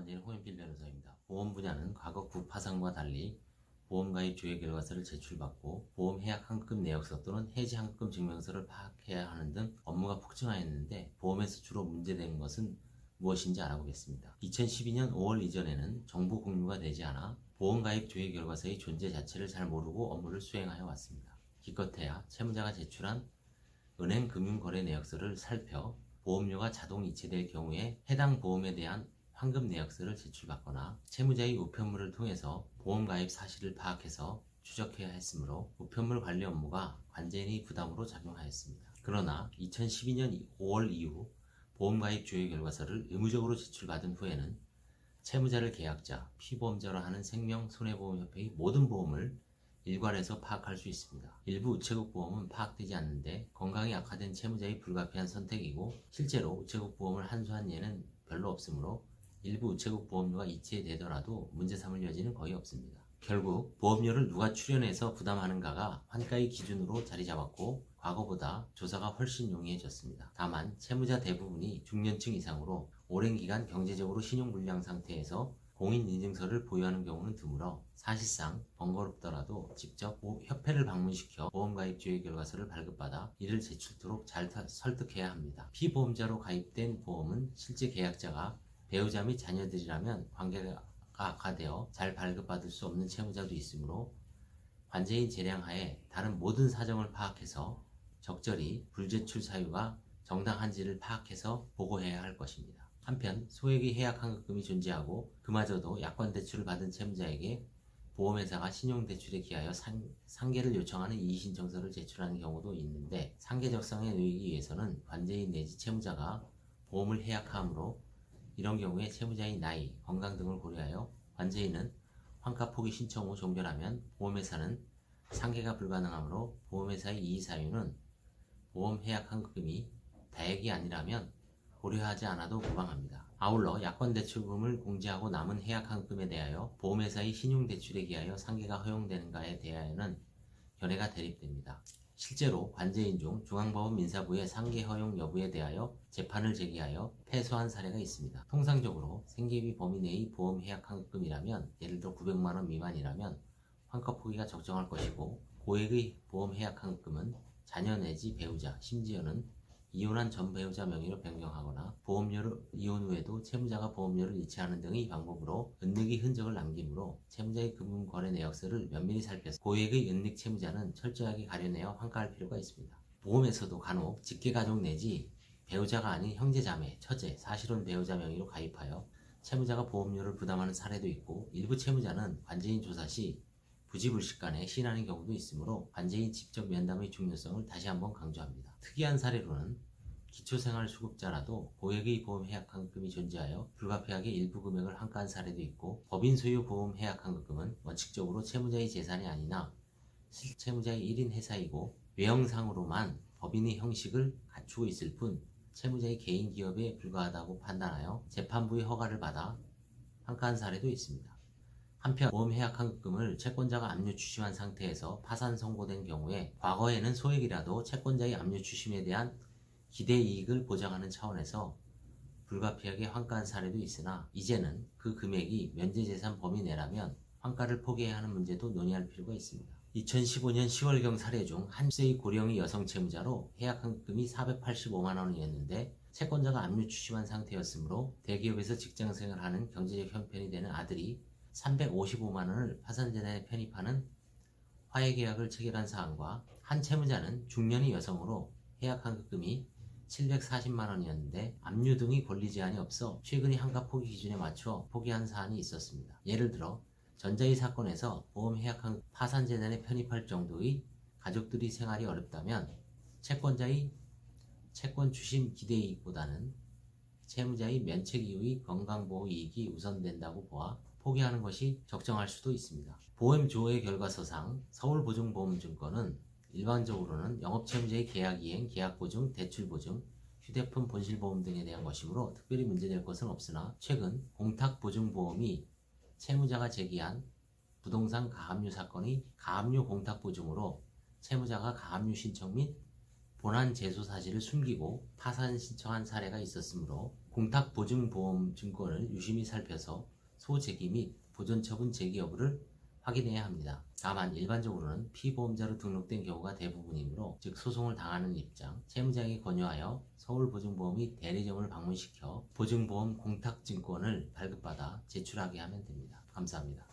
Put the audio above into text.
안녕하세요. 홍현필 변호사입니다. 보험 분야는 과거 구파상과 달리 보험가입 조회 결과서를 제출받고 보험 해약 환급 내역서 또는 해지 환급 증명서를 파악해야 하는 등 업무가 폭증하였는데, 보험에서 주로 문제된 것은 무엇인지 알아보겠습니다. 2012년 5월 이전에는 정보 공유가 되지 않아 보험가입 조회 결과서의 존재 자체를 잘 모르고 업무를 수행하여 왔습니다. 기껏해야 채무자가 제출한 은행 금융거래 내역서를 살펴 보험료가 자동 이체될 경우에 해당 보험에 대한 환급 내역서를 제출받거나 채무자의 우편물을 통해서 보험 가입 사실을 파악해서 추적해야 했으므로 우편물 관리 업무가 관제인의 부담으로 작용하였습니다. 그러나 2012년 5월 이후 보험 가입 조회 결과서를 의무적으로 제출받은 후에는 채무자를 계약자, 피보험자로 하는 생명손해보험협회의 모든 보험을 일괄해서 파악할 수 있습니다. 일부 우체국 보험은 파악되지 않는데 건강이 악화된 채무자의 불가피한 선택이고, 실제로 우체국 보험을 한수한 예는 별로 없으므로 일부 우체국 보험료가 이체되더라도 문제 삼을 여지는 거의 없습니다. 결국 보험료를 누가 출연해서 부담하는가가 환가의 기준으로 자리 잡았고, 과거보다 조사가 훨씬 용이해졌습니다. 다만 채무자 대부분이 중년층 이상으로 오랜 기간 경제적으로 신용불량 상태에서 공인인증서를 보유하는 경우는 드물어 사실상 번거롭더라도 직접 협회를 방문시켜 보험가입 조회 결과서를 발급받아 이를 제출토록 잘 설득해야 합니다. 피보험자로 가입된 보험은 실제 계약자가 배우자 및 자녀들이라면 관계가 악화되어 잘 발급받을 수 없는 채무자도 있으므로 관제인 재량하에 다른 모든 사정을 파악해서 적절히 불제출 사유가 정당한지를 파악해서 보고해야 할 것입니다. 한편 소액의 해약 환급금이 존재하고 그마저도 약관 대출을 받은 채무자에게 보험회사가 신용대출에 기하여 상계를 요청하는 이의신청서를 제출하는 경우도 있는데, 상계적성에 놓이기 위해서는 관제인 내지 채무자가 보험을 해약하므로 이런 경우에 채무자의 나이, 건강 등을 고려하여 관제인은 환가 포기 신청 후 종결하면 보험회사는 상계가 불가능하므로 보험회사의 이의 사유는 보험 해약 환급금이 다액이 아니라면 고려하지 않아도 무방합니다. 아울러 약관대출금을 공제하고 남은 해약 환급금에 대하여 보험회사의 신용대출에 기하여 상계가 허용되는가에 대하여는 견해가 대립됩니다. 실제로 관제인 중 중앙법원민사부의 상계 허용 여부에 대하여 재판을 제기하여 패소한 사례가 있습니다. 통상적으로 생계비 범위 내의 보험 해약 환급금이라면, 예를 들어 900만원 미만이라면 환가 포기가 적정할 것이고, 고액의 보험 해약 환급금은 자녀 내지 배우자, 심지어는 이혼한 전 배우자 명의로 변경하거나 보험료를 이혼 후에도 채무자가 보험료를 이체하는 등의 방법으로 은닉의 흔적을 남기므로 채무자의 금융거래 내역서를 면밀히 살펴서 고액의 은닉 채무자는 철저하게 가려내어 환가할 필요가 있습니다. 보험에서도 간혹 직계가족 내지 배우자가 아닌 형제자매, 처제, 사실혼 배우자 명의로 가입하여 채무자가 보험료를 부담하는 사례도 있고, 일부 채무자는 관제인 조사 시 부지불식간에 시인하는 경우도 있으므로 관제인 직접 면담의 중요성을 다시 한번 강조합니다. 특이한 사례로는 기초생활수급자라도 고액의 보험 해약 환급금이 존재하여 불가피하게 일부 금액을 환가한 사례도 있고, 법인 소유 보험 해약 환급금은 원칙적으로 채무자의 재산이 아니나 실채무자의 1인 회사이고 외형상으로만 법인의 형식을 갖추고 있을 뿐 채무자의 개인 기업에 불과하다고 판단하여 재판부의 허가를 받아 환가한 사례도 있습니다. 한편 보험 해약 환급금을 채권자가 압류 추심한 상태에서 파산 선고된 경우에 과거에는 소액이라도 채권자의 압류 추심에 대한 기대 이익을 보장하는 차원에서 불가피하게 환가한 사례도 있으나, 이제는 그 금액이 면제재산 범위 내라면 환가를 포기해야 하는 문제도 논의할 필요가 있습니다. 2015년 10월경 사례 중 한 세의 고령의 여성 채무자로 해약 환급금이 485만원이었는데 채권자가 압류 추심한 상태였으므로 대기업에서 직장생활하는 경제적 형편이 되는 아들이 355만원을 파산재단에 편입하는 화해계약을 체결한 사항과, 한 채무자는 중년의 여성으로 해약 환급금이 740만원이었는데 압류 등의 권리 제한이 없어 최근의 환가 포기 기준에 맞춰 포기한 사안이 있었습니다. 예를 들어 전자의 사건에서 보험 해약 환급 파산재단에 편입할 정도의 가족들이 생활이 어렵다면 채권자의 채권 추심 기대이익보다는 채무자의 면책 이후의 건강보호 이익이 우선된다고 보아 포기하는 것이 적정할 수도 있습니다. 보험 조회 결과서상 서울보증보험증권은 일반적으로는 영업채무자의 계약이행, 계약보증, 대출보증, 휴대폰 본실보험 등에 대한 것이므로 특별히 문제될 것은 없으나, 최근 공탁보증보험이 채무자가 제기한 부동산 가압류 사건의 가압류 공탁보증으로 채무자가 가압류 신청 및 본안 제소 사실을 숨기고 파산 신청한 사례가 있었으므로 공탁보증보험 증권을 유심히 살펴서 소재기 및 보존처분 제기 여부를 확인해야 합니다. 다만 일반적으로는 피보험자로 등록된 경우가 대부분이므로 즉 소송을 당하는 입장, 채무자에게 권유하여 서울보증보험 및 대리점을 방문시켜 보증보험 공탁증권을 발급받아 제출하게 하면 됩니다. 감사합니다.